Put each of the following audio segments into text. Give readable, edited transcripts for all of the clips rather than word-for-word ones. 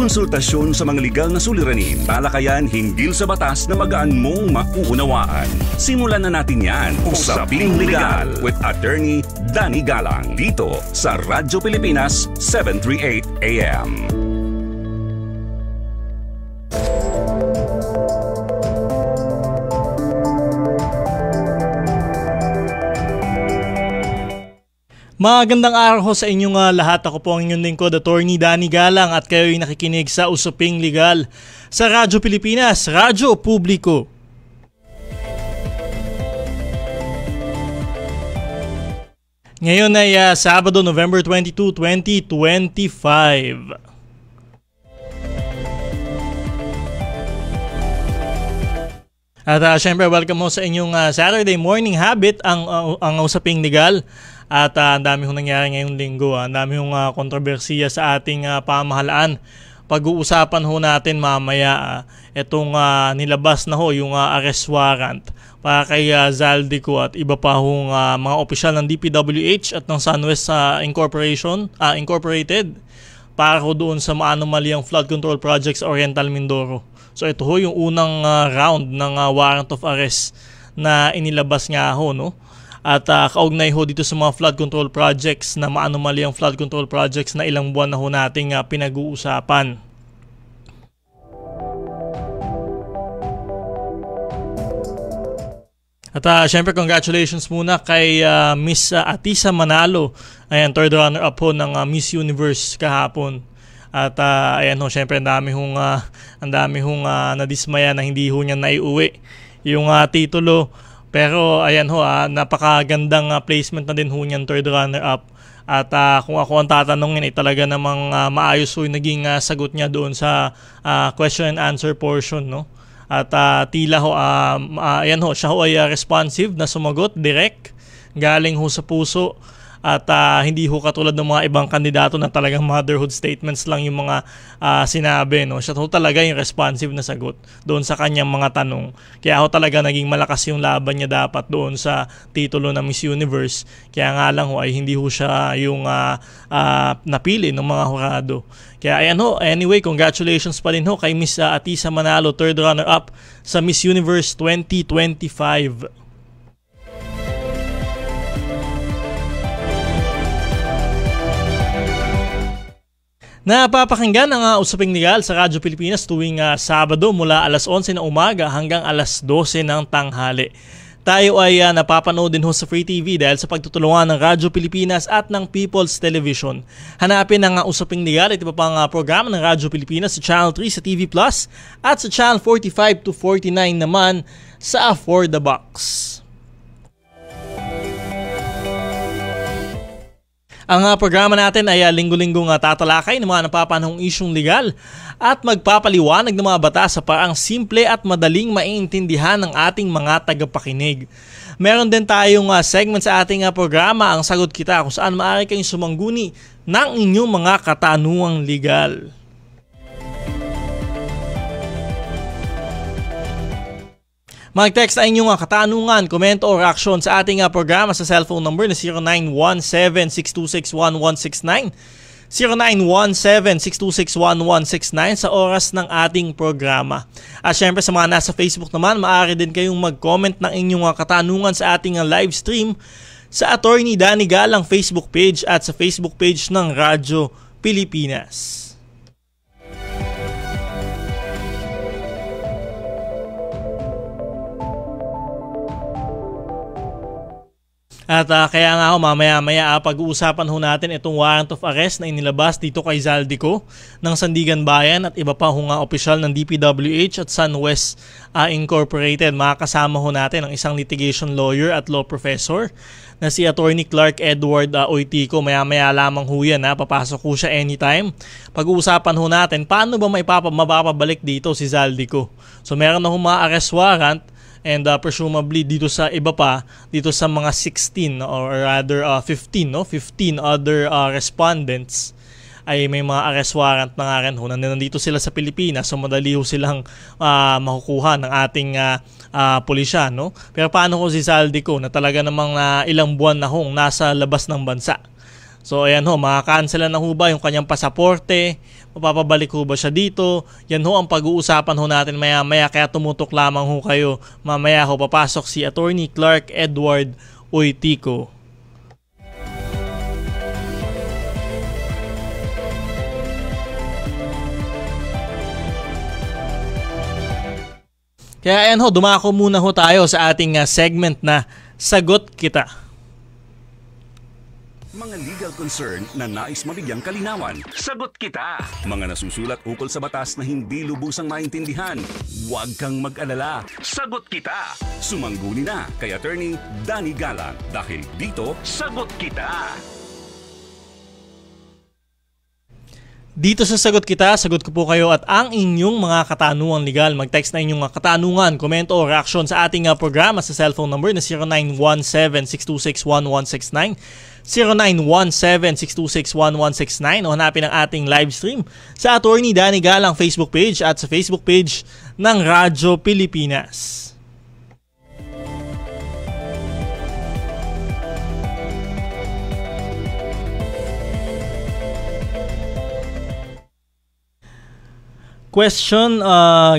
konsultasyon sa mga legal na suliranin, talakayan hinggil sa batas na magaan mong mauunawaan. Simulan na natin yan. Usaping Legal with Attorney Danny Galang dito sa Radyo Pilipinas 738 AM. Magandang araw sa inyong lahat. Ako po ang inyong lingkod, Attorney Danny Galang, at kayo'y nakikinig sa Usaping Legal sa Radyo Pilipinas, Radyo Publiko. Ngayon ay Sabado, November 22, 2025. At syempre, welcome mo sa inyong Saturday morning habit, ang Usaping Legal. At ang dami hong nangyari ngayong linggo. Ang dami hong kontrobersiya sa ating pamahalaan. Pag-uusapan ho natin mamaya itong nilabas na ho yung arrest warrant para kay Zaldico at iba pa hong mga opisyal ng DPWH at ng SunWest Incorporated para ho doon sa maanomaliang flood control projects sa Oriental Mindoro. So ito ho yung unang round ng warrant of arrest na inilabas nga ho, no? At kaugnay ho dito sa mga flood control projects na maanomaliang flood control projects na ilang buwan na ho nating pinag-uusapan. At syempre congratulations muna kay Miss Atisa Manalo. Ayan, third runner-up ho ng Miss Universe kahapon. At ayan ho, syempre ang dami hong nadismaya na hindi ho niya naiuwi yung titulo. Pero ayan ho, napakagandang placement na din ho niyan, third runner-up. At kung ako ang tatanungin, talaga namang maayos ho yung naging sagot niya doon sa question and answer portion, no? At tila ho, ayan ho, siya ho ay responsive na sumagot, direct, galing ho sa puso. At hindi ho katulad ng mga ibang kandidato na talagang motherhood statements lang yung mga sinabi, no? Siya ho talaga yung responsive na sagot doon sa kanyang mga tanong. Kaya ho talaga naging malakas yung laban niya dapat doon sa titulo na Miss Universe. Kaya nga lang ho ay hindi ho siya yung napili ng mga hurado. Kaya ayan ho, anyway, congratulations pa rin ho kay Miss Atisa Manalo, third runner-up sa Miss Universe 2025. Napapakinggan ang Usaping Legal sa Radyo Pilipinas tuwing Sabado mula alas 11 ng umaga hanggang alas 12 ng tanghali. Tayo ay napapanood din ho sa Free TV dahil sa pagtutulungan ng Radyo Pilipinas at ng People's Television. Hanapin ang Usaping Legal at iba pang programa ng Radyo Pilipinas sa Channel 3 sa TV Plus at sa Channel 45 to 49 naman sa For the Box. Ang programa natin ay linggo-linggong tatalakay ng mga napapanahong isyong legal at magpapaliwanag ng mga batas sa paraang simple at madaling maintindihan ng ating mga tagapakinig. Meron din tayong segment sa ating programa, ang Sagot Kita, kung saan maaari kayong sumangguni ng inyong mga katanungang legal. Mag-text na inyong katanungan, komento o reaksyon sa ating programa sa cellphone number na 0917-626-1169, 0917-626-1169 sa oras ng ating programa. At syempre sa mga nasa Facebook naman, maaari din kayong mag-comment ng inyong katanungan sa ating live stream sa Attorney Danny Galang Facebook page at sa Facebook page ng Radyo Pilipinas. At kaya nga ho, mamaya pag-uusapan ho natin itong warrant of arrest na inilabas dito kay Zaldico ng Sandigan Bayan at iba pa hong opisyal ng DPWH at SunWest Incorporated. Makakasama ho natin ang isang litigation lawyer at law professor na si Attorney Clark Edward Oitico. Maya lamang ho yan, papasok ho siya anytime. Pag-uusapan ho natin paano ba mapapabalik dito si Zaldico. So meron na ho mga arrest warrant. And presumably dito sa iba pa, dito sa mga 16 or rather 15 other respondents ay may mga arrest warrant na nga rin ho. Nandito sila sa Pilipinas, so madali ho silang makukuha ng ating pulisya, no? Pero paano ko si Zaldico na talaga namang ilang buwan na hong nasa labas ng bansa? So ayan ho, makakancela na ho ba yung kanyang pasaporte? Mapapabalik ho ba siya dito? Yan ho ang pag-uusapan ho natin maya-maya, kaya tumutok lamang ho kayo. Mamaya ho papasok si Attorney Clark Edward Oitico. Kaya ayan ho, dumako muna ho tayo sa ating segment na Sagot Kita. Mga legal concern na nais mabigyang kalinawan. Sagot kita! Mga nasusulat ukol sa batas na hindi lubusang maintindihan. Huwag kang mag-alala. Sagot kita! Sumangguni na kay Attorney Danny Galang dahil dito, Sagot Kita! Dito sa Sagot Kita, sagot ko po kayo at ang inyong mga katanungang legal. Mag-text na inyong mga katanungan, komento o reaksyon sa ating programa sa cellphone number na 0917-626-1169, 0917-626-1169 o hanapin ang ating live stream sa Attorney Danny Galang Facebook page at sa Facebook page ng Radyo Pilipinas. Question,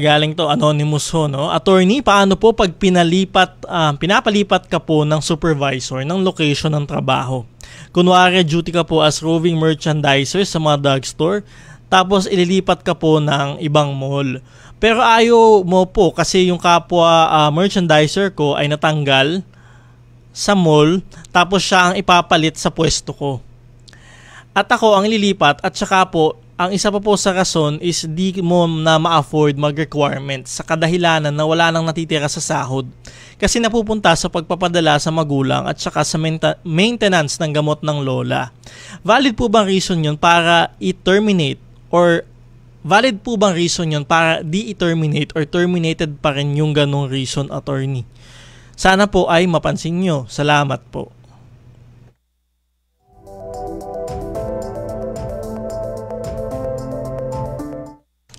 galing to anonymous ho, no? Attorney, paano po pag pinapalipat ka po ng supervisor ng location ng trabaho? Kunwari, duty ka po as roving merchandiser sa mga drugstore, tapos ililipat ka po ng ibang mall. Pero ayaw mo po kasi yung kapwa merchandiser ko ay natanggal sa mall, tapos siya ang ipapalit sa pwesto ko. At ako ang ililipat at saka po, ang isa pa po sa rason is di mo na ma-afford mag-requirements sa kadahilanan na wala nang natitira sa sahod kasi napupunta sa pagpapadala sa magulang at saka sa maintenance ng gamot ng lola. Valid po bang reason yun para i-terminate or valid po bang reason yun para di-terminate or terminated pa rin yung ganong reason, attorney? Sana po ay mapansin nyo. Salamat po.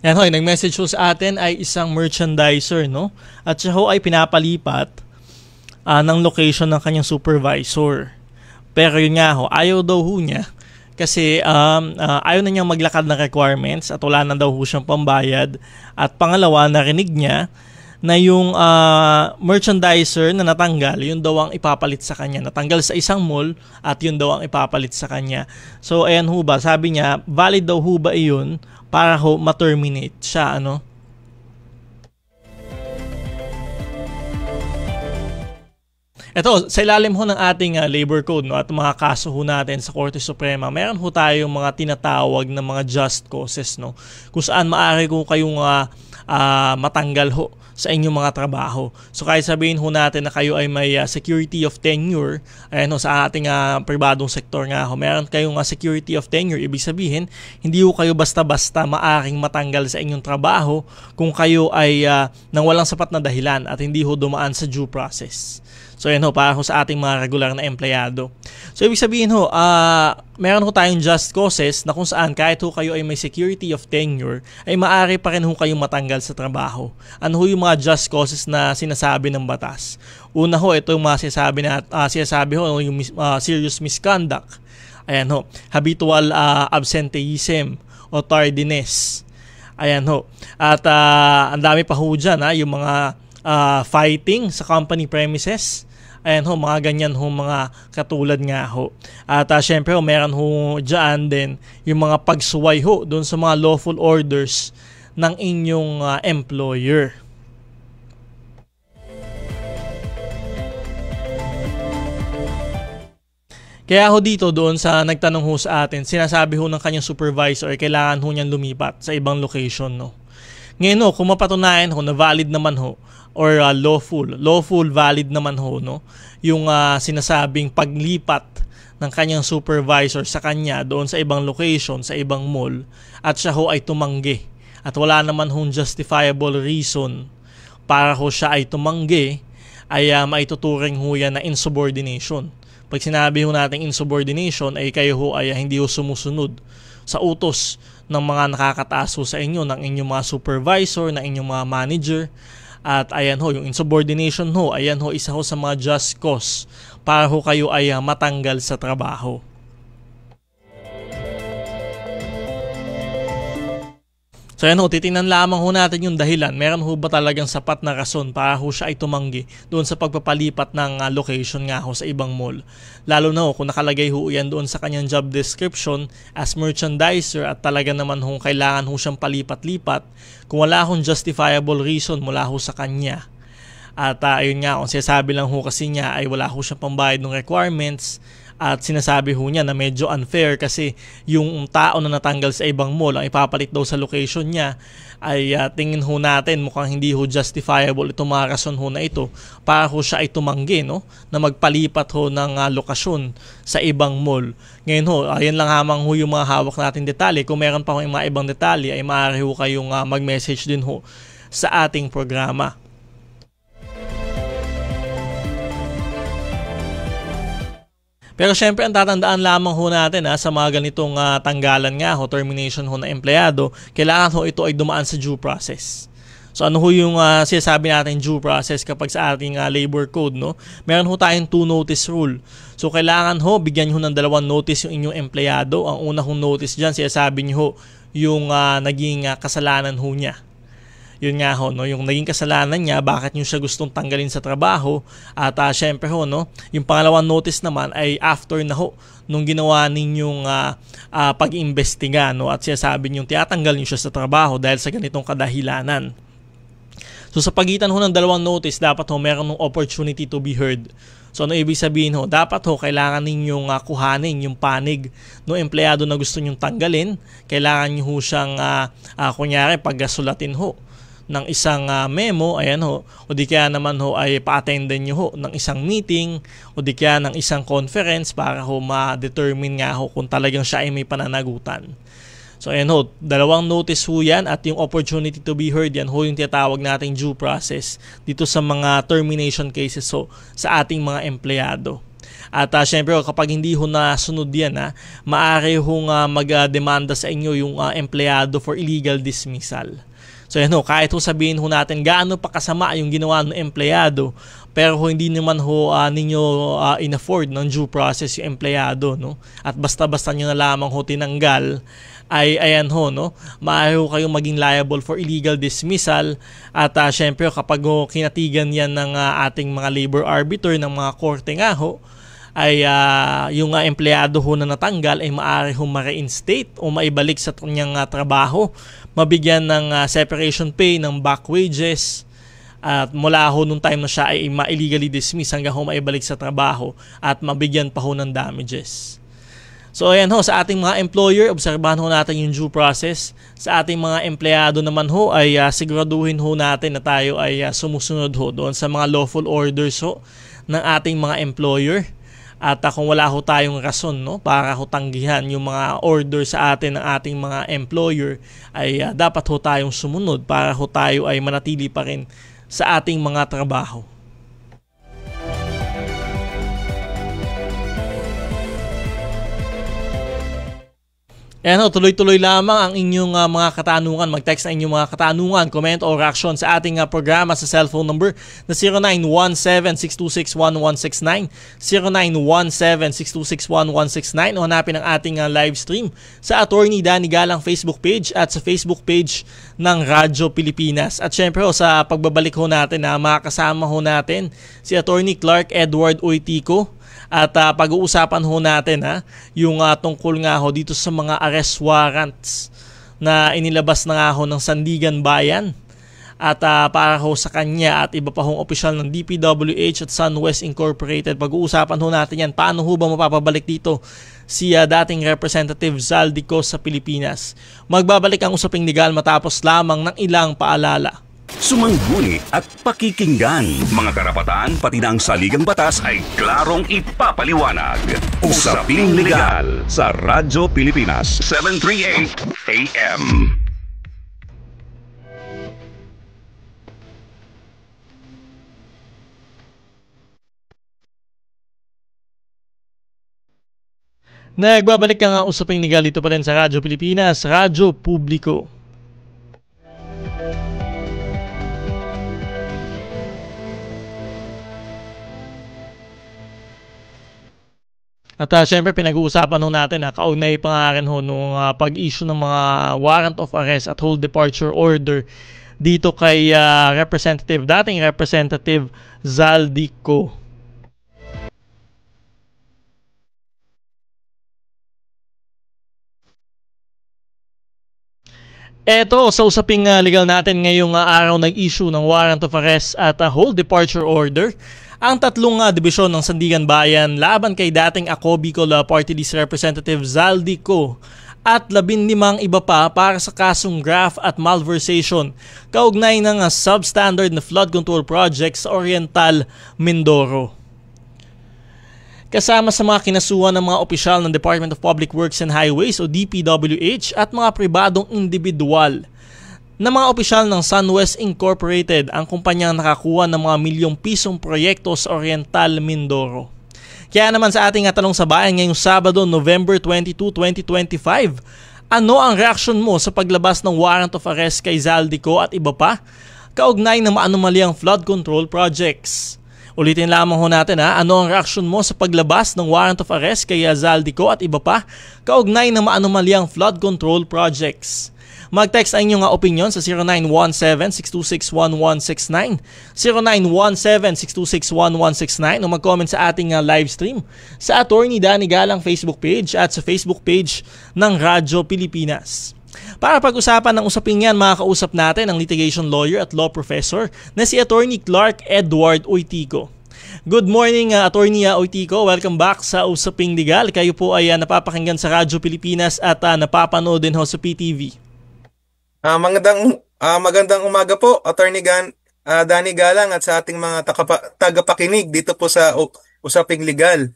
Yan ho, nag-message ho sa atin ay isang merchandiser, no? At siya ho ay pinapalipat ng location ng kanyang supervisor. Pero yun nga ho, ayaw daw ho niya kasi ayaw na niyang maglakad ng requirements at wala na daw ho siyang pambayad. At pangalawa, narinig niya na yung merchandiser na natanggal, yun daw ang ipapalit sa kanya. Natanggal sa isang mall at yun daw ang ipapalit sa kanya. So ayan ho ba, sabi niya, valid daw ho ba iyon para ho ma-terminate siya, ano? Ito, sa ilalim ho ng ating labor code, no, at mga kaso ho natin sa Korte Suprema, meron ho tayong mga tinatawag na mga just causes, no? Kung saan maaari ko kayong matanggal ho sa inyong mga trabaho. So kahit sabihin ho natin na kayo ay may security of tenure, ayan ho, sa ating pribadong sektor nga ho, meron kayong security of tenure, ibig sabihin, hindi ho kayo basta-basta maaring matanggal sa inyong trabaho kung kayo ay nang walang sapat na dahilan at hindi ho dumaan sa due process. So yan ho, para ho sa ating mga regular na empleyado. So ibig sabihin ho, meron ho tayong just causes na kung saan kahit ho kayo ay may security of tenure, ay maaari pa rin ho kayong matanggal sa trabaho. Ano ho yung mga just causes na sinasabi ng batas? Una ho, ito yung mga sinasabi ho, yung serious misconduct. Ayan ho, habitual absenteeism o tardiness. Ayan ho. At ang dami pa ho dyan, yung mga fighting sa company premises. Ayan ho, mga ganyan ho, mga katulad nga ho. At syempre ho, meron ho dyan din yung mga pagsuway ho doon sa mga lawful orders ng inyong employer. Kaya ho dito doon sa nagtanong ho sa atin, sinasabi ho ng kanyang supervisor ay kailangan ho niyang lumipat sa ibang location, no? Ngayon ho, kung mapatunayan ho na valid naman ho or lawful valid naman ho, no, yung sinasabing paglipat ng kanyang supervisor sa kanya doon sa ibang location, sa ibang mall, at siya ho ay tumanggi at wala naman hong justifiable reason para ho siya ay tumanggi, ay maituturing ho yan na insubordination. Pag sinabi ho natin insubordination, ay kayo ho ay hindi ho sumusunod sa utos ng mga nakakataas ho sa inyo, ng inyong mga supervisor, ng inyong mga manager. At ayan ho, yung insubordination ho, ayan ho, isa ho sa mga just cause para ho kayo ay matanggal sa trabaho. So yan ho, titingnan lamang ho natin yung dahilan. Meron ho ba talagang sapat na rason para ho siya ay tumanggi doon sa pagpapalipat ng location nga ho sa ibang mall. Lalo na ho kung nakalagay ho yan doon sa kanyang job description as merchandiser at talaga naman ho kailangan ho siyang palipat-lipat kung wala hong justifiable reason mula ho sa kanya. At ayun nga, kung sinasabi lang ho kasi niya ay wala ho siyang pambayad ng requirements. At sinasabi ho niya na medyo unfair kasi yung tao na natanggal sa ibang mall ang ipapalit daw sa location niya ay tingin ho natin mukhang hindi ho justifiable itong mga rason ho na ito para ho siya ay tumanggi, no? Na magpalipat ho ng lokasyon sa ibang mall. Ngayon ho, ayan lang hamang ho yung mga hawak natin detalye. Kung meron pa ho yung mga ibang detalye ay maaari ho kayong mag-message din ho sa ating programa. Pero syempre ang tatandaan lamang ho natin sa mga ganitong tanggalan nga ho, termination ho na empleyado, kailangan ho ito ay dumaan sa due process. So ano ho yung sinasabi natin due process kapag sa ating labor code, no? Meron ho tayong 2 notice rule. So kailangan ho bigyan ho ng 2 notice yung inyong empleyado. Ang una hong notice diyan, sinasabi niyo ho yung naging kasalanan ho niya. Yun nga ho, no, yung naging kasalanan niya, bakit niyo siya gustong tanggalin sa trabaho. At syempre ho, no, yung pangalawang notice naman ay after na ho nung ginawa ninyong pag-imbestiga, no, at sinasabi niyo tinatanggal niyo siya sa trabaho dahil sa ganitong kadahilanan. So sa pagitan ho ng 2 notice, dapat ho meron ng opportunity to be heard. So ano ibig sabihin ho? Dapat ho kailangan ninyong kuhanin yung panig ng empleyado na gusto nyong tanggalin. Kailangan niyo ho siyang kunyari paggasulatin ho ng isang memo, ayan ho, o di kaya naman ho ay pa-attendan nyo ho ng isang meeting o di kaya ng isang conference para ho ma-determine nga ho kung talagang siya ay may pananagutan. So ayan ho, 2 notice ho yan at yung opportunity to be heard, yan ho yung tinatawag nating due process dito sa mga termination cases ho sa ating mga empleyado. At syempre kapag hindi ho nasunod yan, maaari hong mag-demanda sa inyo yung empleyado for illegal dismissal. So yan ho, kahit ho sabihin ho natin gaano pa kasama yung ginawa ng empleyado, pero ho, hindi naman ho ninyo in-afford ng due process yung empleyado, no? At basta-basta nyo na lamang ho tinanggal, ay ayan ho, no? Maaari ho kayong maging liable for illegal dismissal. At syempre kapag ho kinatigan yan ng ating mga labor arbiter ng mga korte nga ho, ay yung empleyado ho na natanggal ay maaari ho ma-reinstate o maibalik sa kanyang trabaho, mabigyan ng separation pay, ng back wages, at mula ho nung time na siya ay ma-illegally dismiss hanggang ho maibalik sa trabaho at mabigyan pa ho ng damages. So ayan ho, sa ating mga employer, obserbahan ho natin yung due process. Sa ating mga empleyado naman ho ay siguraduhin ho natin na tayo ay sumusunod ho doon sa mga lawful orders ho ng ating mga employer. At kung wala ho tayong rason, no, para ho tanggihan yung mga order sa atin ng ating mga employer, ay dapat ho tayong sumunod para ho tayo ay manatili pa rin sa ating mga trabaho. Ayan ho, tuloy-tuloy lamang ang inyong mga katanungan. Mag-text na inyong mga katanungan, comment or reaction sa ating programa sa cellphone number na 0917-626-1169, 0917-626-1169 o hanapin ang ating live stream sa Attorney Danny Galang Facebook page at sa Facebook page ng Radyo Pilipinas. At syempre ho, sa pagbabalik ho natin, makakasama ho natin si Attorney Clark Edward Oitico. At pag-uusapan ho natin yung tungkol nga ho dito sa mga arrest warrants na inilabas na nga ho ng Sandigan Bayan at para ho sa kanya at iba pa hong opisyal ng DPWH at SunWest Incorporated. Pag-uusapan ho natin yan, paano ho ba mapapabalik dito si dating Representative Zaldico sa Pilipinas. Magbabalik ang usaping legal matapos lamang ng ilang paalala. Sumangguni at pakikinggan. Mga karapatan pati na ang saligang batas ay klarong ipapaliwanag. Usaping Legal sa Radyo Pilipinas 738 AM. Nagbabalik ang usaping legal dito pa rin sa Radyo Pilipinas, Radyo Publiko. At syempre pinag-uusapan ho natin kaugnay pa nga rin ho nung pag-issue ng mga warrant of arrest at hold departure order dito kay dating Representative Zaldico. Eto, sa usaping legal natin ngayong araw nag-issue ng warrant of arrest at hold departure order ang tatlong dibisyon ng Sandigan Bayan laban kay dating Ako Bicol Party List Representative Zaldico at 15 iba pa para sa kasong graft at malversation kaugnay ng substandard na flood control project sa Oriental, Mindoro. Kasama sa mga kinasuhan ng mga opisyal ng Department of Public Works and Highways o DPWH at mga pribadong individual na mga opisyal ng SunWest Incorporated ang kumpanyang nakakuha ng mga milyong pisong proyekto sa Oriental, Mindoro. Kaya naman sa ating tanong sa bayan ngayong Sabado, November 22, 2025, ano ang reaksyon mo sa paglabas ng warrant of arrest kay Zaldico at iba pa kaugnay ng maanomaliang flood control projects? Ulitin lamang ho natin ano ang reaksyon mo sa paglabas ng warrant of arrest kay Zaldico at iba pa kaugnay ng maanomaliang flood control projects? Mag-text ang inyong opinion sa 0917-626-1169, 0917-626-1169 o mag-comment sa ating live stream sa Attorney Danny Galang Facebook page at sa Facebook page ng Radyo Pilipinas. Para pag-usapan ng usaping yan, makakausap natin ang litigation lawyer at law professor na si Attorney Clark Edward Oitico. Good morning, Attorney Oitico. Welcome back sa Usaping Legal. Kayo po ay napapakinggan sa Radyo Pilipinas at napapanood din ho sa PTV. Magandang umaga po, Attorney Danny Galang at sa ating mga tagapakinig dito po sa Usaping Legal.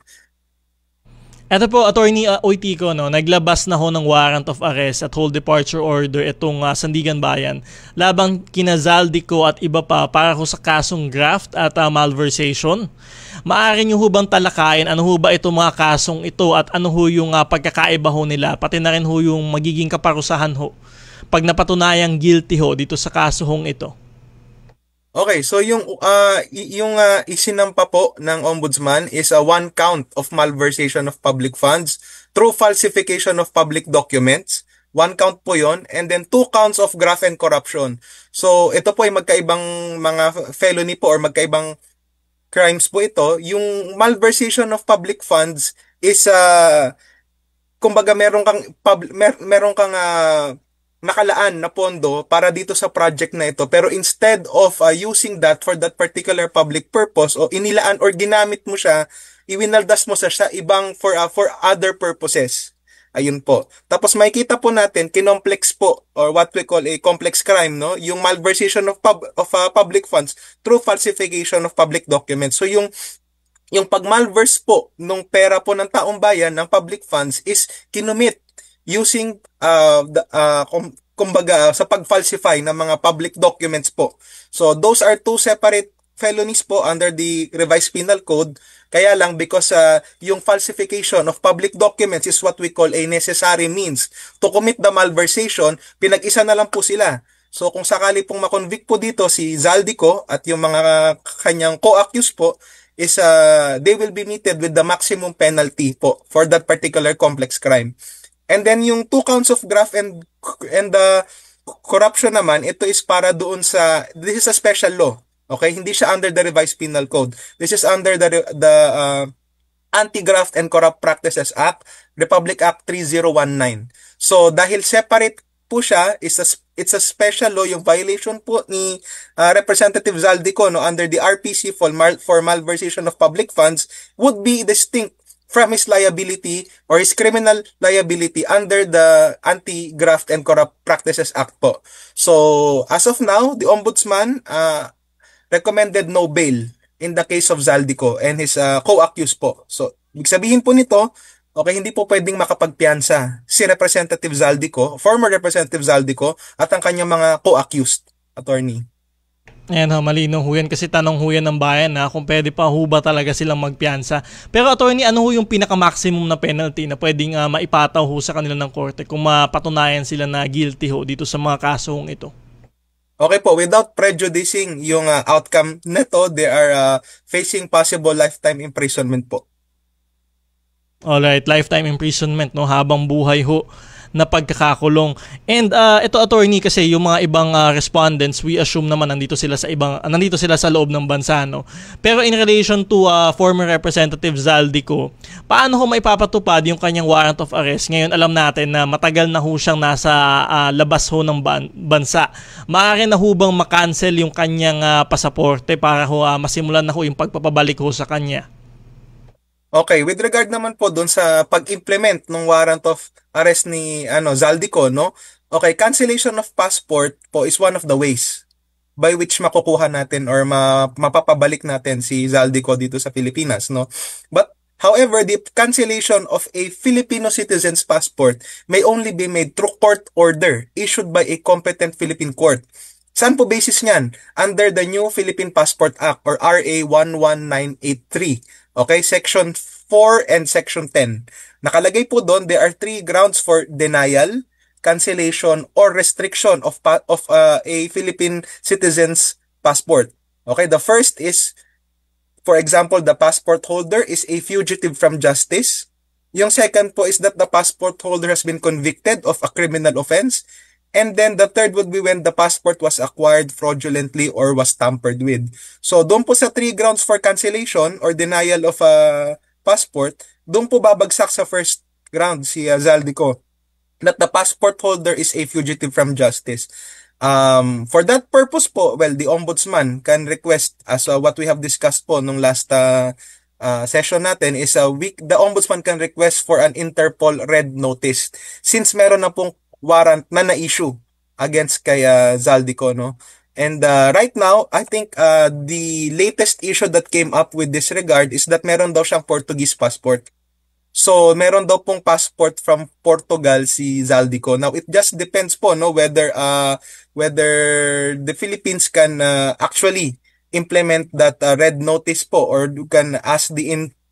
Ito po, Attorney Oitico, naglabas na ho ng warrant of arrest at hold departure order itong Sandigan Bayan labang kina Zaldico at iba pa para ho sa kasong graft at malversation. Maaari nyo ho bang talakayin ano ho ba itong mga kasong ito at ano ho yung pagkakaiba ho nila, pati na rin ho yung magiging kaparusahan ho pag napatunayang guilty ho dito sa kasong ito? Okay, so yung isinampa po ng Ombudsman is a 1 count of malversation of public funds through falsification of public documents. 1 count po yon, and then 2 counts of graft and corruption. So ito po ay magkaibang mga felony po or magkaibang crimes po ito. Yung malversation of public funds is kumbaga meron kang nakalaan na pondo para dito sa project na ito, pero instead of using that for that particular public purpose o inilaan or ginamit mo siya, iwinaldas mo siya ibang for other purposes. Ayun po. Tapos makikita po natin kinomplex po or what we call a complex crime, no, yung malversation of public funds through falsification of public documents. So yung pag-malverse po nung pera po ng taong bayan ng public funds is kinumit using kumbaga sa pag-falsify ng mga public documents po. So those are 2 separate felonies po under the revised penal code. Kaya lang because yung falsification of public documents is what we call a necessary means to commit the malversation, pinag-isa na lang po sila. So kung sakali pong makonvict po dito si Zaldico at yung mga kanyang co-accused po is they will be meted with the maximum penalty po for that particular complex crime. And then yung 2 counts of graft and corruption naman, ito is para doon this is a special law. Okay, hindi siya under the revised penal code. This is under the Anti-Graft and Corrupt Practices Act, Republic Act 3019. So dahil separate po siya, it's a special law. Yung violation po ni Representative Zaldico under the RPC for malversation of public funds would be distinct from his liability or his criminal liability under the Anti-Graft and Corrupt Practices Act po. So, as of now, the Ombudsman recommended no bail in the case of Zaldico and his co-accused po. So, ibig sabihin po nito, okay, hindi po pwedeng makapagpiyansa si Representative Zaldico, former Representative Zaldico, at ang kanyang mga co-accused, attorney. Ayan ho, malinaw ho yan kasi tanong ho yan ng bayan kung pwede pa ho ba talaga silang magpiyansa. Pero attorney, ano ho yung pinaka-maximum na penalty na pwedeng maipataw ho sa kanila ng korte kung mapatunayan sila na guilty ho dito sa mga kasong ito? Okay po, without prejudicing yung outcome nito, they are facing possible lifetime imprisonment po. Alright, lifetime imprisonment, no, habang buhay ho na pagkakakulong. And ito attorney, kasi yung mga ibang respondents, we assume naman nandito sila sa loob ng bansa, no. Pero in relation to former Representative Zaldico, paano ho maipapatupad yung kanyang warrant of arrest? Ngayon alam natin na matagal na ho siyang nasa labas ho ng bansa. Maaari na ho bang makancel yung kanyang pasaporte para ho masimulan na ho yung pagpapabalik ho sa kanya? Okay, with regard naman po doon sa pag-implement ng warrant of arrest ni Zaldico, no? Okay, cancellation of passport po is one of the ways by which makukuha natin or mapapabalik natin si Zaldico dito sa Pilipinas, no? But however, the cancellation of a Filipino citizen's passport may only be made through court order issued by a competent Philippine court. Saan po basis niyan? Under the new Philippine Passport Act or RA 11983. Okay, Section 4 and Section 10. Nakalagay po doon, there are 3 grounds for denial, cancellation, or restriction of a Philippine citizen's passport. Okay, the first is, for example, the passport holder is a fugitive from justice. Yung second po is that the passport holder has been convicted of a criminal offense. And then the third would be when the passport was acquired fraudulently or was tampered with. So doon po sa 3 grounds for cancellation or denial of a passport, doon po babagsak sa first ground si Zaldico, that the passport holder is a fugitive from justice. For that purpose po, well, the ombudsman can request, as what we have discussed po nung last session natin, is the ombudsman can request for an Interpol red notice since meron na pong warrant na na-issue against kay Zaldico, no? And right now, I think the latest issue that came up with this regard is that meron daw siyang Portuguese passport. So, meron daw pong passport from Portugal si Zaldico. Now, it just depends po, no, whether the Philippines can actually implement that red notice po, or can ask the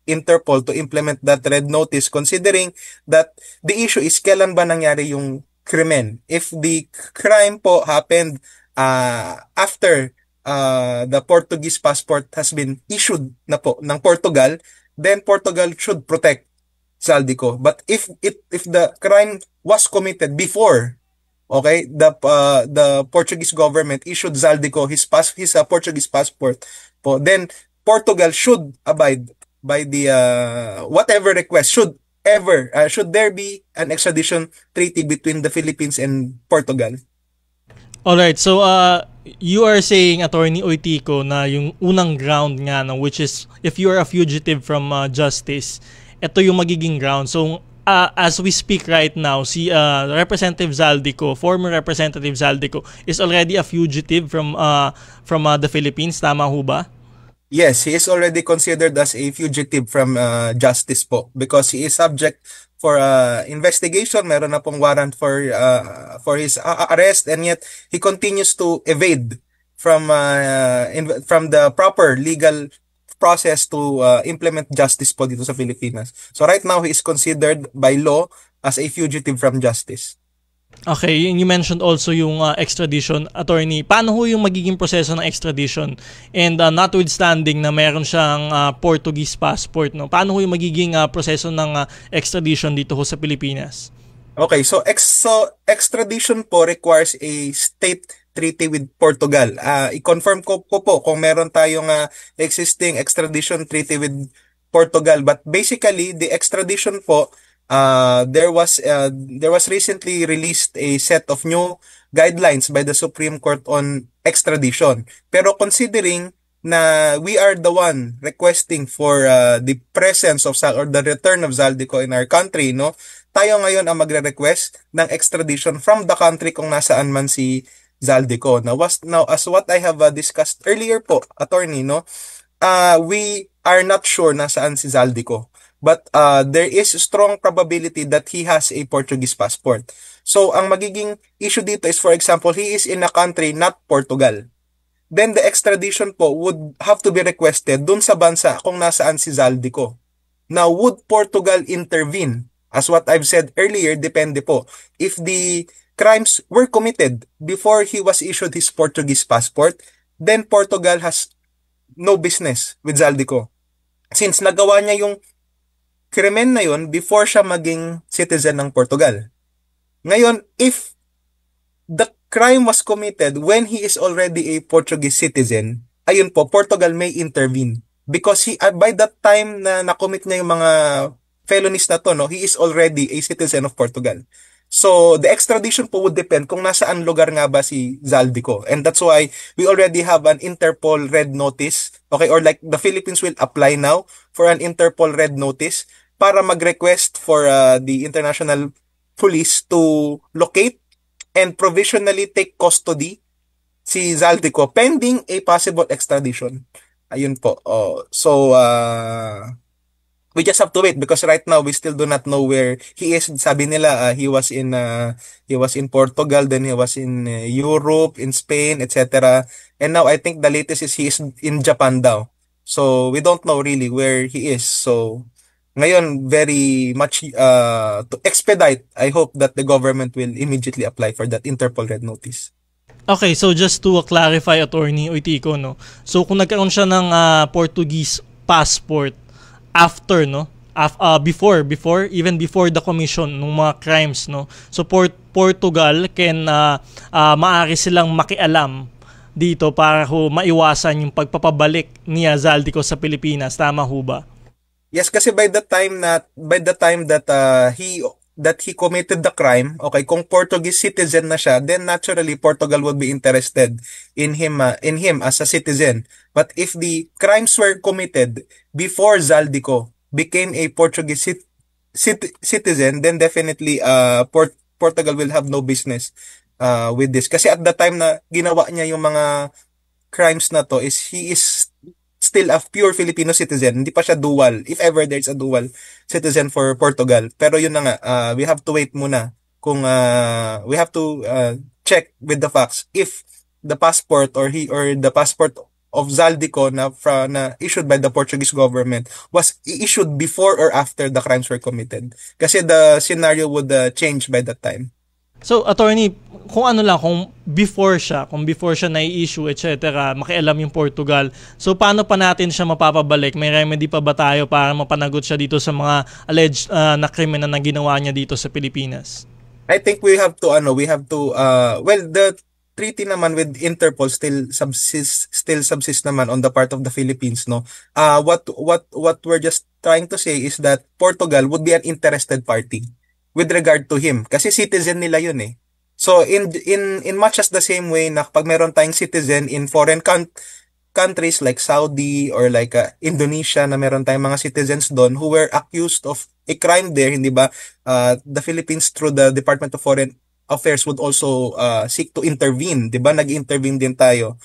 Interpol to implement that red notice, considering that the issue is kailan ba nangyari yung krimen. If the crime po happened after the Portuguese passport has been issued na po ng Portugal, then Portugal should protect Zaldico. But if the crime was committed before, okay, the Portuguese government issued Zaldico his Portuguese passport po, then Portugal should abide by the whatever request should there be an extradition treaty between the Philippines and Portugal. Alright, so you are saying, Attorney Oitico, na yung unang ground nga, no, which is if you are a fugitive from justice, ito yung magiging ground. So as we speak right now, si Representative Zaldico, former Representative Zaldico, is already a fugitive from the Philippines, tama ho ba? Yes, he is already considered as a fugitive from justice po, because he is subject for investigation. Meron na pong warrant for his arrest, and yet he continues to evade from the proper legal process to implement justice po dito sa Pilipinas. So right now, he is considered by law as a fugitive from justice. Okay, you mentioned also yung extradition, Attorney. Paano ho yung magiging proseso ng extradition? And notwithstanding na meron siyang Portuguese passport, no? Paano ho yung magiging proseso ng extradition dito ho sa Pilipinas? Okay, so extradition po requires a state treaty with Portugal. I-confirm ko po kung meron tayong existing extradition treaty with Portugal. But basically, the extradition po, there was recently released a set of new guidelines by the Supreme Court on extradition. Pero considering na we are the one requesting for the presence of or the return of Zaldico in our country, no? Tayo ngayon ang magre-request ng extradition from the country kung nasaan man si Zaldico. Now, as what I have discussed earlier po, Attorney, no? We are not sure nasaan si Zaldico. But there is strong probability that he has a Portuguese passport. So, ang magiging issue dito is, for example, he is in a country not Portugal. Then the extradition po would have to be requested dun sa bansa kung nasaan si Zaldico. Now, would Portugal intervene? As what I've said earlier, depende po. If the crimes were committed before he was issued his Portuguese passport, then Portugal has no business with Zaldico. Since nagawa niya yung krimen na yun before siya maging citizen ng Portugal. Ngayon, if the crime was committed when he is already a Portuguese citizen, ayun po, Portugal may intervene. Because by that time na nakomit niya yung mga felonies na to, no, he is already a citizen of Portugal. So, the extradition po would depend kung nasaan lugar nga ba si Zaldico. And that's why we already have an Interpol red notice. Okay, or like the Philippines will apply now for an Interpol red notice para mag-request for the international police to locate and provisionally take custody si Zaldico pending a possible extradition. Ayun po. We just have to wait because right now we still do not know where he is. Sabi nila he was in Portugal, then he was in Europe, in Spain, etc. And now I think the latest is he is in Japan daw. So we don't know really where he is. So ngayon very much to expedite, I hope that the government will immediately apply for that Interpol red notice. Okay, so just to clarify, Attorney Oitico, no? So kung nagkaroon siya ng Portuguese passport after, no? Even before the commission ng mga crimes, no? So Portugal can maaari silang makialam dito para maiwasan yung pagpapabalik ni Zaldico sa Pilipinas. Tama ho ba? Yes, kasi by the time that he committed the crime, okay, kung Portuguese citizen na siya, then naturally Portugal would be interested in him as a citizen. But if the crimes were committed before Zaldico became a Portuguese citizen, then definitely Portugal will have no business with this. Kasi at the time na ginawa niya yung mga crimes na to, he is still a pure Filipino citizen. Hindi pa siya dual, if ever there's a dual citizen for Portugal. Pero yun na nga, we have to wait muna kung we have to check with the facts if the passport or the passport of Zaldico na issued by the Portuguese government was issued before or after the crimes were committed. Kasi the scenario would change by that time. So, attorney, kung before siya na-issue, etc., makialam yung Portugal, so paano pa natin siya mapapabalik? May remedy pa ba tayo para mapanagot siya dito sa mga alleged na krimen na ginawa niya dito sa Pilipinas? I think we have to, the treaty naman with Interpol still subsist naman on the part of the Philippines, no? What we're just trying to say is that Portugal would be an interested party with regard to him kasi citizen nila yun eh. So in much as the same way na pag meron tayong citizen in foreign countries like Saudi or like Indonesia na meron tayong mga citizens doon who were accused of a crime there, hindi ba? The Philippines through the Department of Foreign Affairs would also seek to intervene, 'di ba? Nag-intervene din tayo.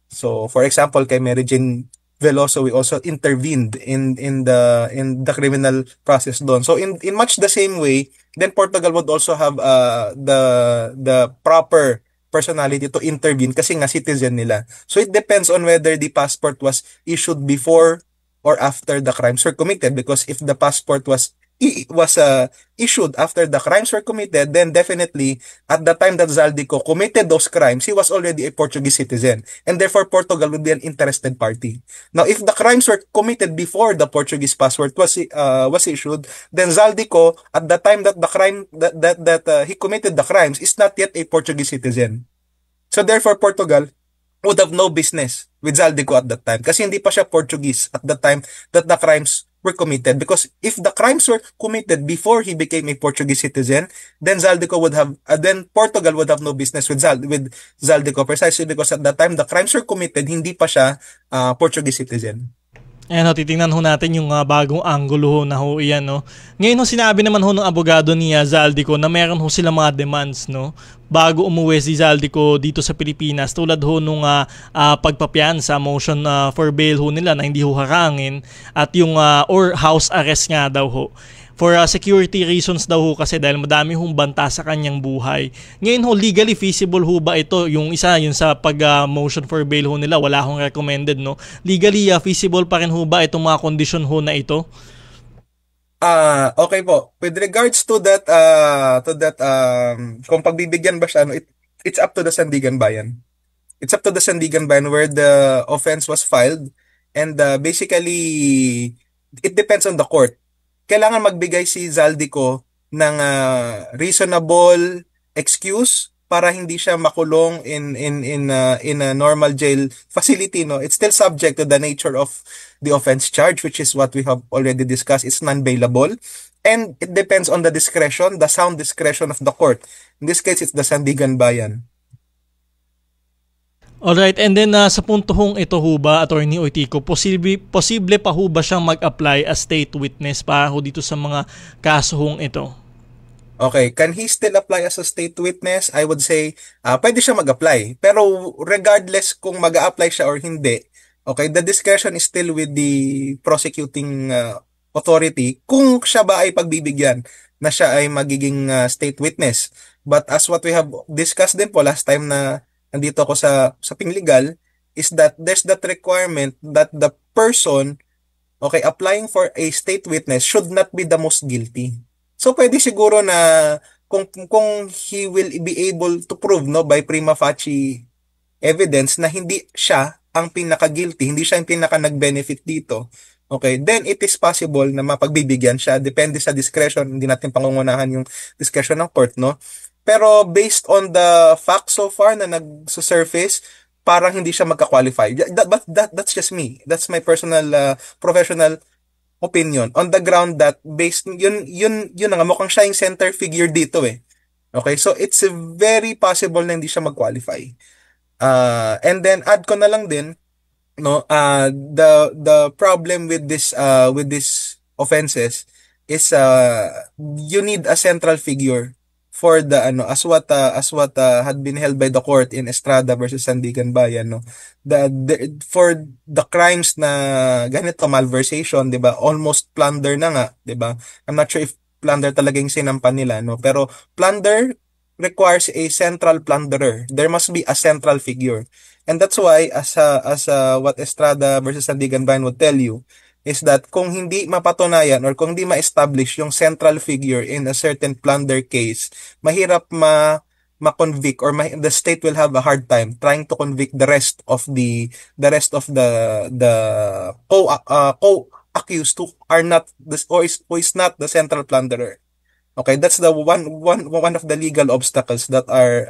So for example, kay Mary Jane Veloso, we also intervened in the criminal process doon. So in much the same way, then Portugal would also have the proper personality to intervene kasi nga citizen nila. So it depends on whether the passport was issued before or after the crimes were committed, because if the passport was issued after the crimes were committed, then definitely at the time that Zaldico committed those crimes, he was already a Portuguese citizen, and therefore Portugal would be an interested party. Now, if the crimes were committed before the Portuguese passport was issued, then Zaldico at the time that the crime that he committed the crimes is not yet a Portuguese citizen. So therefore Portugal would have no business with Zaldico at that time kasi hindi pa siya Portuguese at the time that the crimes were committed, because if the crimes were committed before he became a Portuguese citizen, then Portugal would have no business with Zaldico precisely because at that time the crimes were committed, hindi pa siya Portuguese citizen. Ayan, titingnan ho natin yung bagong angulo ho na ho iyan, no. Ngayon sinabi naman ho ng abogado ni Zaldico na meron ho sila mga demands, no, bago umuwi si Zaldico dito sa Pilipinas, tulad ho nung pagpapiyansa, motion for bail ho nila na hindi ho harangin, at yung or house arrest nga daw ho. For security reasons daw ho kasi dahil madami hong banta sa kanyang buhay. Ngayon ho, legally feasible ho ba ito? Yung sa motion for bail ho nila, wala hong recommended, no? Legally feasible pa rin ho ba itong mga condition ho na ito? Okay po. With regards to that kung pagbibigyan ba siya, no, it's up to the Sandigan Bayan. It's up to the Sandigan Bayan where the offense was filed, and basically it depends on the court. kailangan magbigay si Zaldico ng reasonable excuse para hindi siya makulong in a normal jail facility, no. It's still subject to the nature of the offense charge, which is what we have already discussed. It's non-bailable, and it depends on the discretion, the sound discretion of the court. In this case, it's the Sandigan Bayan. Alright, and then sa puntong ito ho ba, Attorney Oitico, posible pa ho ba siyang mag-apply as state witness para ho dito sa mga kaso hong ito? Okay, can he still apply as a state witness? I would say, pwede siya mag-apply. Pero regardless kung mag-a-apply siya or hindi, okay, the discretion is still with the prosecuting authority kung siya ba ay pagbibigyan na siya ay magiging state witness. But as what we have discussed din po last time na nandito ako sa Legal, is that there's that requirement that the person, okay, applying for a state witness should not be the most guilty. So pwede siguro na kung he will be able to prove, no, by prima facie evidence na hindi siya ang pinaka-guilty, hindi siya ang pinaka-nag-benefit dito, okay, then it is possible na mapagbibigyan siya. Depende sa discretion, hindi natin pangungunahan yung discretion ng court, no. Pero based on the facts so far na nag-surface, parang hindi siya magka-qualify. But that's just me. That's my personal professional opinion on the ground that based yun nga mukhang siya yung center figure dito eh. Okay, so it's very possible na hindi siya mag-qualify. And then add ko na lang din, no, the problem with this offenses is you need a central figure for the as what had been held by the court in Estrada versus Sandigan Bayan, no. For the crimes na ganito, malversation, 'di ba? Almost plunder na nga, 'di ba? I'm not sure if plunder talaga yung sinampan nila, no. Pero plunder requires a central plunderer. There must be a central figure. And that's why as what Estrada versus Sandigan Bayan would tell you is that kung hindi mapatunayan or kung hindi ma-establish yung central figure in a certain plunder case, mahirap ma-convict or the state will have a hard time trying to convict the rest of the co-accused who are not who is not the central plunderer. Okay, that's the one of the legal obstacles that are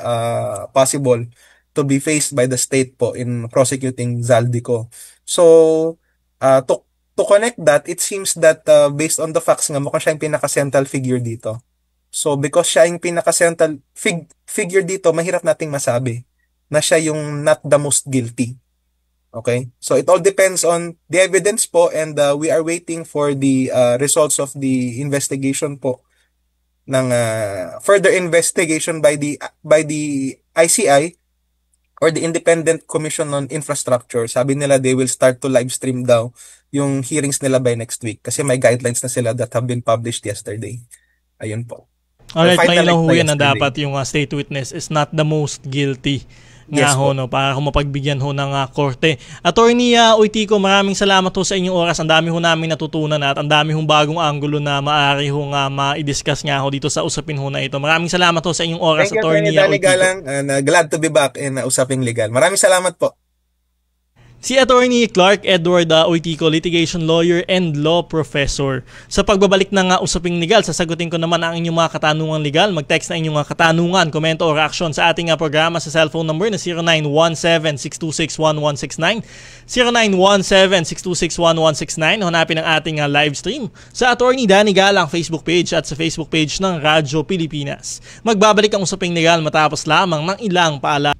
possible to be faced by the state po in prosecuting Zaldico. So, to connect that, it seems that based on the facts nga, mukhang siya yung pinaka-central figure dito. So, because siya yung pinaka-central figure dito, mahirap nating masabi na siya yung not the most guilty. Okay? So, it all depends on the evidence po, and we are waiting for the results of the investigation po ng further investigation by the ICI or the Independent Commission on Infrastructure. Sabi nila they will start to live stream daw yung hearings nila by next week kasi may guidelines na sila that have been published yesterday. Ayun po. Alright, may lang ho yan na dapat yung state witness is not the most guilty nga ho, no, para kung mapagbigyan ho ng korte. Attorney Oitico, maraming salamat ho sa inyong oras. Ang dami ho namin natutunan at ang dami hong bagong angulo na maaari ho nga ma-discuss nga ho dito sa usapin ho na ito. Maraming salamat ho sa inyong oras, Attorney Oitico. Thank you, Danny Galang, and glad to be back in Usaping Legal. Maraming salamat po. Si Attorney Clark Edward Oitico, litigation lawyer and law professor. Sa pagbabalik ng Usaping Legal, sasagutin ko naman ang inyong mga katanungan legal. Mag-text na inyong mga katanungan, komento o reaction sa ating programa sa cellphone number na 0917-626-1169, 0917-626-1169. Hanapin ang ating live stream sa Attorney Danny Galang Facebook page at sa Facebook page ng Radyo Pilipinas. Magbabalik ang Usaping Legal matapos lamang ng ilang paalala.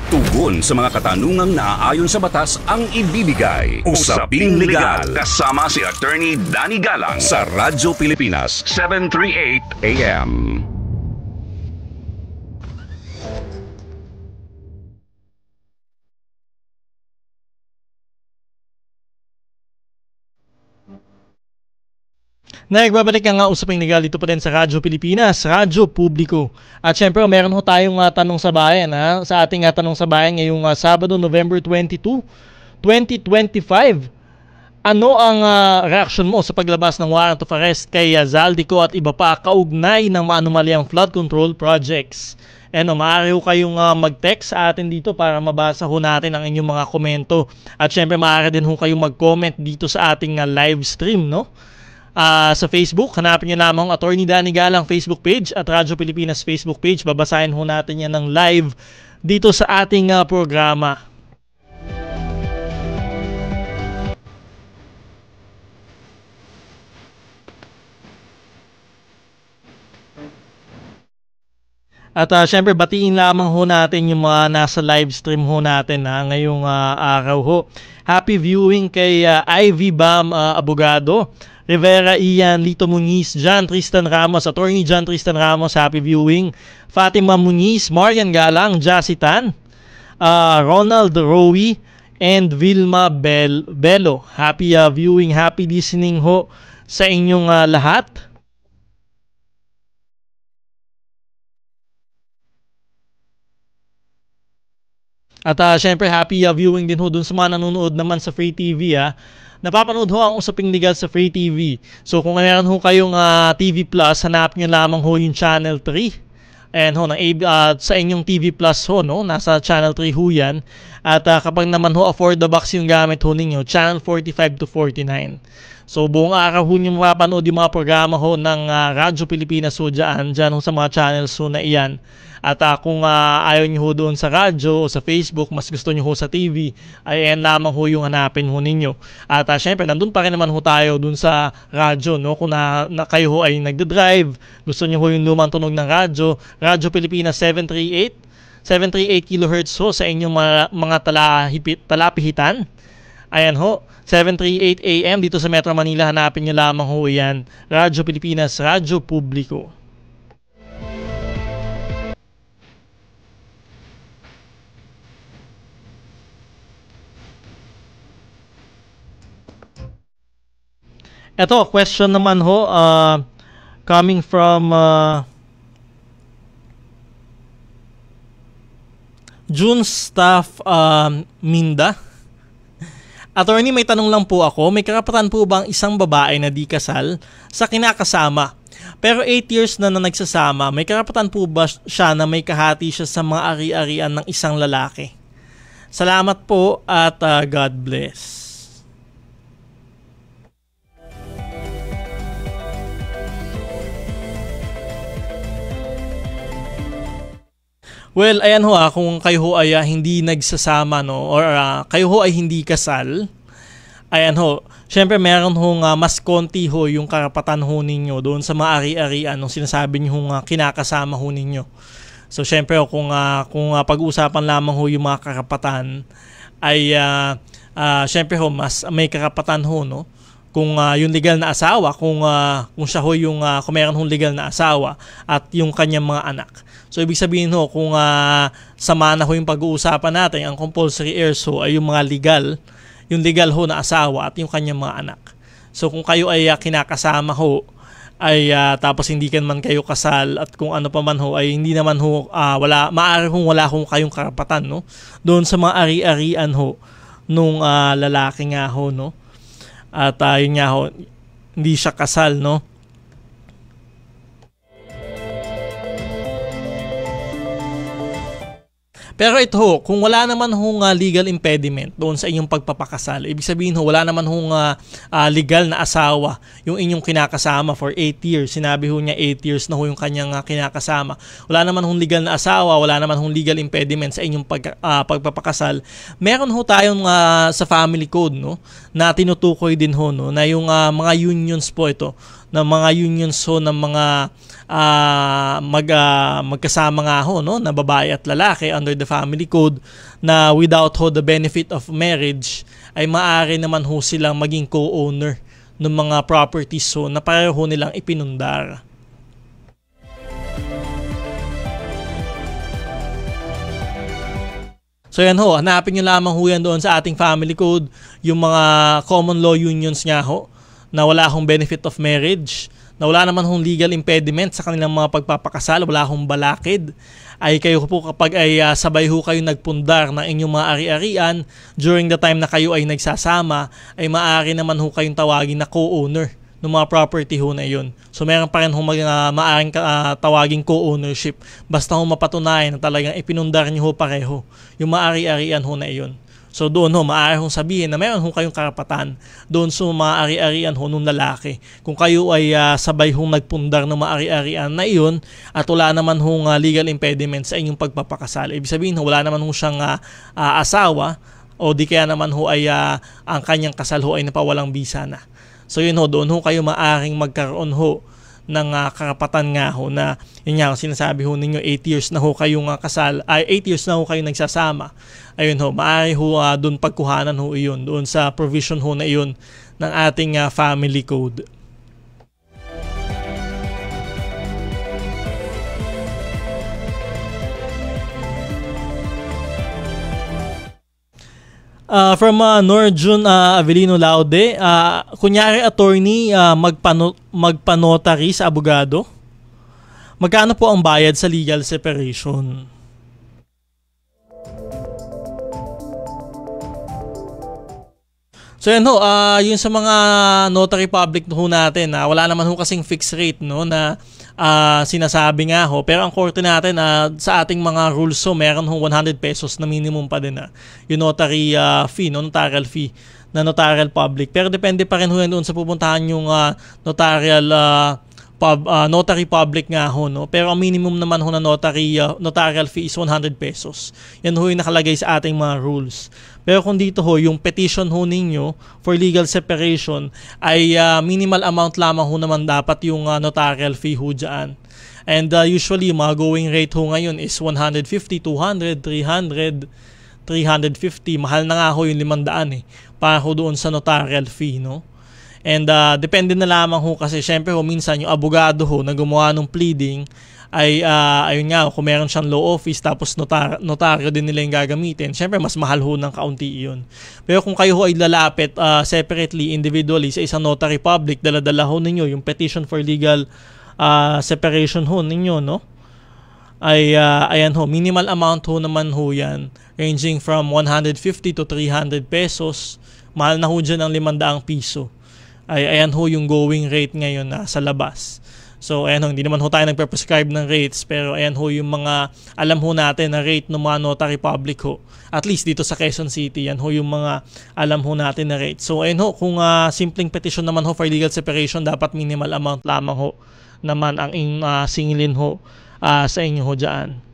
Tugon sa mga katanungang naaayon sa batas ang ibibigay. Usaping Legal kasama si Attorney Danny Galang sa Radyo Pilipinas 738 AM. Nagbabalik ang Usaping Legal dito pa din sa Radyo Pilipinas, Radyo Publiko. At syempre, meron ho tayong tanong sa bayan sa ating tanong sa bayan ngayong Sabado, November 22, 2025. Ano ang reaction mo sa paglabas ng warrant of arrest kay Zaldico at iba pa kaugnay ng maanumalyang flood control projects? Maaari ho kayong mag-text sa atin dito para mabasa ho natin ang inyong mga komento. At syempre, maaari din ho kayong mag-comment dito sa ating live stream, no? Sa Facebook, hanapin nyo lamang Attorney Danny Galang Facebook page at Radyo Pilipinas Facebook page. Babasahin ho natin yan ng live dito sa ating programa. At syempre batiin lamang ho natin yung mga nasa live stream ho natin ngayong araw ho. Happy viewing kay Ivy Bam Abogado, Rivera Ian, Lito Muniz, John Tristan Ramos, Attorney John Tristan Ramos, happy viewing. Fatima Muniz, Marian Galang, Jassy Tan, Ronald Rowie, and Vilma Bello. Happy viewing, happy listening ho sa inyong lahat. At syempre happy viewing din ho dun sa mga nanonood naman sa Free TV. Napapanood ho ang Usaping Legal sa Free TV. So kung meron ho kayong TV Plus, hanapin nyo lamang ho yung Channel 3. Ayan ho, sa inyong TV Plus ho, no? Nasa Channel 3 ho yan. At kapag naman ho afford the box yung gamit ho ninyo, Channel 45 to 49. So buong araw ho nyo mapapanood yung mga programa ho ng Radyo Pilipinas ho dyan ho sa mga channels ho na iyan. At kung ayaw nyo ho doon sa radyo o sa Facebook, mas gusto nyo ho sa TV, ay ayan lamang ho yung hanapin ho ninyo. At syempre, nandun pa rin naman ho tayo doon sa radyo, no? Kung na kayo ho ay nagde-drive, gusto nyo ho yung lumang tunog ng radyo, Radyo Pilipinas 738 kHz ho sa inyong mga talapihitan. Ayan ho, 738 AM dito sa Metro Manila, hanapin nyo lamang ho yan, Radyo Pilipinas, Radyo Publiko. Ito, question naman ho, coming from June Staff Minda. Attorney, may tanong lang po ako. May karapatan po bang isang babae na di kasal sa kinakasama? Pero 8 years na nagsasama, may karapatan po ba siya na may kahati siya sa mga ari-arian ng isang lalaki? Salamat po at God bless. Well, ayan ho kung kayo ho ay hindi nagsasama, no, or kayo ho ay hindi kasal, ayan ho, syempre meron ho mas konti ho yung karapatan ho ninyo doon sa mga ari-arian nung sinasabi nyo kinakasama ho ninyo. So syempre kung pag-uusapan lamang ho yung mga karapatan, ay syempre ho mas may karapatan ho, no, kung yung legal na asawa, kung siya ho yung kung meron hong legal na asawa at yung kanyang mga anak. So ibig sabihin ho, kung sama na ho yung pag-uusapan natin, ang compulsory heirs ho ay yung mga legal ho na asawa at yung kanyang mga anak. So kung kayo ay kinakasama ho, ay tapos hindi man kayo kasal at kung ano pa man ho, ay hindi naman ho, maaari hong wala hong kayong karapatan, no, doon sa mga ari-arian ho nung lalaki nga ho, no. At yun nga ho, hindi siya kasal, no. Pero ito ho, kung wala naman hong legal impediment doon sa inyong pagpapakasal, ibig sabihin ho, wala naman hong legal na asawa yung inyong kinakasama for 8 years. Sinabi ho niya 8 years na ho yung kanyang kinakasama. Wala naman hong legal na asawa, wala naman hong legal impediment sa inyong pagpapakasal. Meron ho tayong sa family code, no, na tinutukoy din ho, no, na yung mga unions po ito, na mga unions ho ng mga magkasama nga ho, no, na babae at lalaki under the family code, na without ho the benefit of marriage ay maaari naman ho silang maging co-owner ng mga properties ho na pareho nilang ipinundar. So yan ho, hanapin nyo lamang ho yan doon sa ating family code, yung mga common law unions nga ho, na wala hong benefit of marriage, na wala naman hong legal impediment sa kanilang mga pagpapakasal, wala hong balakid, ay kayo po kapag ay sabay ho kayo nagpundar ng inyong mga ari-arian during the time na kayo ay nagsasama, ay maaari naman ho kayong tawagin na co-owner ng mga property ho na yun. So meron pa rin ho maaaring tawaging co-ownership basta ho mapatunayan na talagang ipinundar nyo ho pareho yung mga ari-arian ho na yun. So doon ho, maaari hong sabihin na meron ho kayong karapatan doon sa mga ari-arian ho nung lalaki. Kung kayo ay sabay hong nagpundar ng mga ari-arian na iyon at wala naman hong legal impediment sa inyong pagpapakasal. Ibig sabihin ho, wala naman ho siyang asawa o di kaya naman ho ay ang kanyang kasal ho ay napawalang bisa na. So yun ho, doon ho kayo maaaring magkaroon ho ng karapatan nga ho na yun nga, sinasabi ho ninyo 8 years na ho kayong kasal, ay 8 years na ho kayong nagsasama. Ayun ho, maaari ho doon pagkuhanan ho iyon, doon sa provision ho na iyon ng ating family code. From Norjun Avelino Laude, kunyari attorney, magpanotary sa abogado, magkano po ang bayad sa legal separation? So yan ho, yun sa mga notary public ho natin, wala naman ho kasing fixed rate no, na sinasabi nga ho, pero ang korte natin sa ating mga rules ho, meron ho 100 pesos na minimum pa din yung notary fee, no, notarial fee na notarial public. Pero depende pa rin ho yan doon sa pupuntahan yung notary public nga ho, no? Pero ang minimum naman ho na notarial fee is 100 pesos. Yan ho yung nakalagay sa ating mga rules. Pero kung dito ho, yung petition ho ninyo for legal separation ay minimal amount lamang ho naman dapat yung notarial fee ho dyan. And usually, mga going rate ho ngayon is 150, 200, 300, 350. Mahal na nga ho yung 500 para ho doon sa notarial fee, no? And depende na lamang ho kasi syempre ho, minsan yung abogado ho na gumawa ng pleading ay ayun nga, kung meron siyang law office tapos notaryo din nila yung gagamitin, syempre mas mahal ho ng kaunti yun. Pero kung kayo ho ay lalapit separately, individually sa isang notary public, dala-dala ho ninyo yung petition for legal separation ho ninyo, no? Ay ayan ho, minimal amount ho naman ho yan, ranging from 150 to 300 pesos. Mahal na ho dyan ang 500 piso. Ay ayan ho yung going rate ngayon sa labas. So ayan ho, hindi naman ho tayo nagpe-prescribe ng rates, pero ayan ho yung mga alam ho natin na rate ng mga notary public ho. At least dito sa Quezon City, yan ho yung mga alam ho natin na rate. So ayan ho, kung simpleng petition naman ho for legal separation, dapat minimal amount lamang ho naman ang singilin ho sa inyo ho dyan.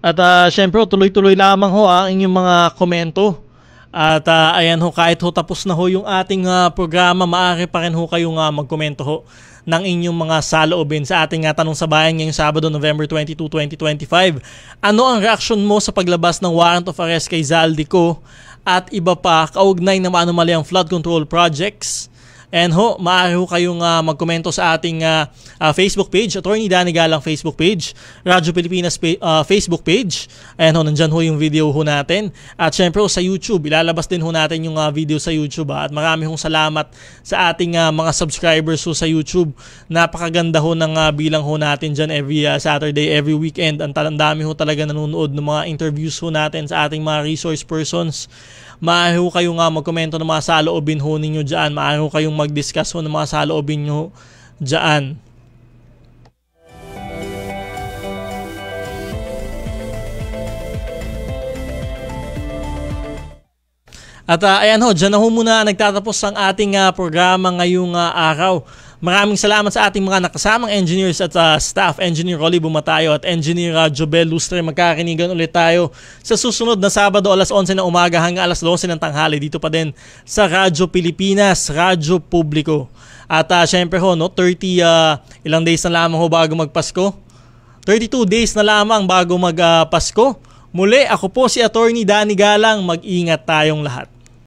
At syempre, tuloy-tuloy lamang ho ang inyong mga komento. At ayan ho, kahit ho tapos na ho yung ating programa, maaari pa rin ho kayong magkomento ho ng inyong mga saloobin sa ating Tanong sa Bayan ngayong Sabado, November 22, 2025. Ano ang reaksyon mo sa paglabas ng warrant of arrest kay Zaldico at iba pa kaugnay ng anomalyang flood control projects? And ho, maaari ho kayong magkomento sa ating Facebook page, Attorney Danny Galang Facebook page, Radyo Pilipinas Facebook page. Ayan ho, nandyan ho yung video ho natin. At syempre ho, sa YouTube, ilalabas din ho natin yung video sa YouTube. At marami hong salamat sa ating mga subscribers ho sa YouTube. Napakaganda ho ng bilang ho natin dyan every Saturday, every weekend. Ang dami ho talaga nanonood ng mga interviews ho natin sa ating mga resource persons. Maaari ho kayong magkomento ng mga saloobin ho ninyo dyan. Maaari ho kayong mag-discuss ho ng mga saloobin nyo dyan. At ayan ho, dyan na ho muna nagtatapos ang ating programa ngayong araw. Maraming salamat sa ating mga nakasamang engineers at staff, Engineer Rolly Bumatayo at Engineer Jobel Lustre. Magkakinigan ulit tayo sa susunod na Sabado, alas 11 ng umaga hanggang alas 12 ng tanghali. Dito pa din sa Radyo Pilipinas, Radyo Publiko. At syempre ho, no, 30 ilang days na lamang ho bago magpasko. 32 days na lamang bago magpasko. Muli, ako po si Attorney Danny Galang. Mag-ingat tayong lahat.